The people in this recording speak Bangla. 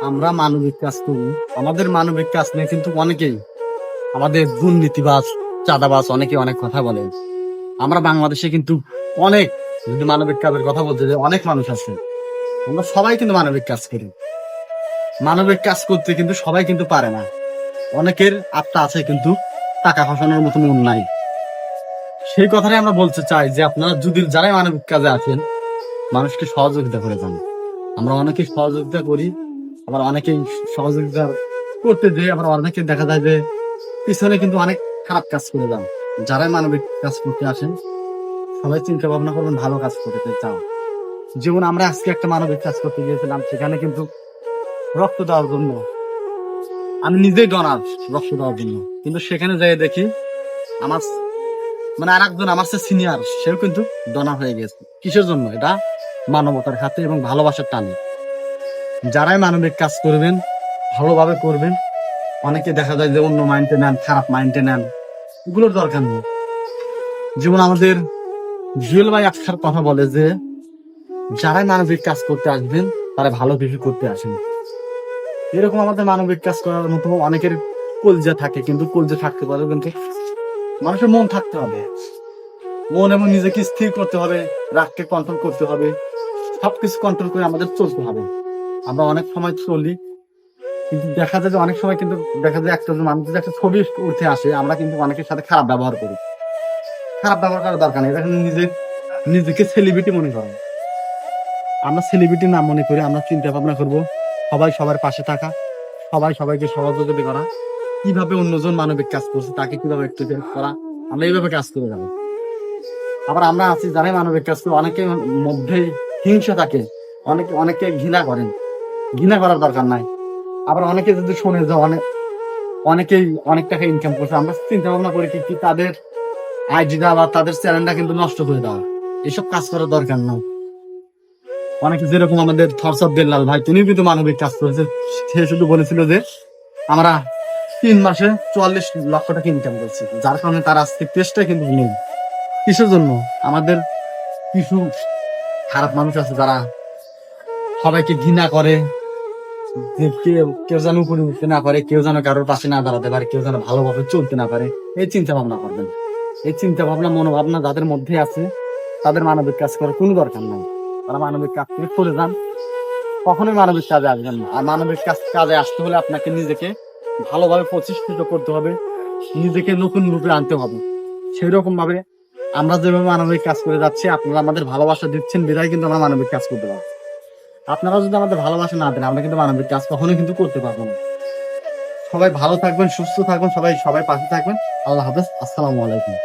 আমরা মানবিক কাজ করি, আমাদের মানবিক কাজ নিয়ে কিন্তু অনেকেই আমাদের দুর্নীতিবাজ চাঁদাবাজ অনেকে অনেক কথা বলে। আমরা বাংলাদেশে কিন্তু অনেক, যদি মানবিক কাজের কথা বলতে যে অনেক মানুষ আছে, আমরা সবাই কিন্তু মানবিক কাজ করি। মানবিক কাজ করতে কিন্তু সবাই কিন্তু পারে না, অনেকের আত্মা আছে কিন্তু টাকা খসানোর মতো মন নাই। সেই কথাটাই আমরা বলতে চাই যে আপনারা যদি যারাই মানবিক কাজে আছেন, মানুষকে সহযোগিতা করে যান। আমরা অনেকে সহযোগিতা করি, আবার অনেকেই সহযোগিতা করতে যে আবার অনেকে দেখা যায় যে পিছনে কিন্তু অনেক খারাপ কাজ করে যান। যারাই মানবিক কাজ করতে আসেন সবাই চিন্তা ভাবনা করবেন ভালো কাজ করতে চাও। যেমন আমরা আজকে একটা মানবিক কাজ করতে গিয়েছিলাম, সেখানে কিন্তু রক্ত দেওয়ার জন্য আমি নিজেই ডোনার, রক্ত দেওয়ার জন্য। কিন্তু সেখানে যাই দেখি আমার মানে আর একজন আমার চেয়ে সিনিয়র, সেও কিন্তু ডোনার হয়ে গেছে। কিসের জন্য? এটা মানবতার খাতে এবং ভালোবাসার টানে। যারাই মানবিক কাজ করবেন ভালোভাবে করবেন। অনেকে দেখা যায় যে অন্য মাইন্ডে নেন, খারাপ মাইন্ডে নেন, এগুলোর দরকার নেই। যেমন আমাদের জুয়েল ভাই একটার কথা বলে যে যারাই মানবিক কাজ করতে আসবেন তারা ভালো কিছু করতে আসেন। এরকম আমাদের মানবিক কাজ করার মতো অনেকের কলজা থাকে, কিন্তু কলজা থাকতে পারে, কিন্তু মানুষের মন থাকতে হবে। মন এবং নিজেকে স্থির করতে হবে, রাগকে কন্ট্রোল করতে হবে, সবকিছু কন্ট্রোল করে আমাদের চলতে হবে। আমরা অনেক সময় চলি, কিন্তু দেখা যায় যে অনেক সময় কিন্তু দেখা যায় একটা মানুষ যদি একটা ছবি উঠে আসে, আমরা কিন্তু অনেকের সাথে খারাপ ব্যবহার করি। খারাপ ব্যবহার করার দরকার নেই। দেখেন নিজেকে সেলিব্রিটি মনে করেন, আমরা সেলিব্রিটি না মনে করি আমরা চিন্তা ভাবনা করবো সবাই সবার পাশে থাকা, সবাই সবাইকে সহযোগিতা করা, কিভাবে অন্যজন মানবিক কাজ করছে তাকে কিভাবে একটু হেল্প করা, আমরা এইভাবে কাজ করে যাবো। আবার আমরা আছি যারাই মানবিক কাজ করে অনেকের মধ্যে হিংসা থাকে, অনেকে ঘৃণা করেন। ঘৃণা করার দরকার নাই। আবার অনেকে যদি শোনে যে অনেকেই অনেক টাকা ইনকাম করছে, আমরা চিন্তা ভাবনা করি কি তাদের আইডিটা বা তাদের চ্যানেলটা কিন্তু নষ্ট করে দেওয়া। এসব কাজ করার দরকার নাই। অনেকে যেরকম আমাদের থরসব বেল্লাল ভাই, তিনি কিন্তু মানবিক কাজ করেছে। সে শুধু বলেছিল যে আমরা 3 মাসে 44 লক্ষ টাকা ইনকাম করছি, যার কারণে তার আজকে টেস্টটা কিন্তু নেই। কিসের জন্য? আমাদের কিছু খারাপ মানুষ আছে যারা সবাইকে ঘৃণা করে, যে কেউ যেন উপরে উঠতে না পারে, কেউ যেন কারোর পাশে না দাঁড়াতে পারে, কেউ যেন ভালোভাবে চলতে না পারে। এই চিন্তা ভাবনা করবেন। এই চিন্তা ভাবনা মনোভাবনা যাদের মধ্যে আছে তাদের মানবিক কাজ করার কোনো দরকার নাই। তারা মানবিক কাজ থেকে চলে যান, কখনোই মানবিক কাজে আসবেন না। আর মানবিক কাজে আসতে হলে আপনাকে নিজেকে ভালোভাবে প্রতিষ্ঠিত করতে হবে, নিজেকে নতুন রূপে আনতে হবে। সেই রকম ভাবে আমরা যেভাবে মানবিক কাজ করে যাচ্ছি, আপনারা আমাদের ভালোবাসা দিচ্ছেন বিধায় কিন্তু আমরা মানবিক কাজ করতে পারবো। আপনারা যদি আমাদের ভালোবাসা না দেন, আমরা কিন্তু মানবিক কাজ কখনোই কিন্তু করতে পারবো না। সবাই ভালো থাকবেন, সুস্থ থাকবেন, সবাই পাশে থাকবেন। আল্লাহ হাফেজ, আসসালামু আলাইকুম।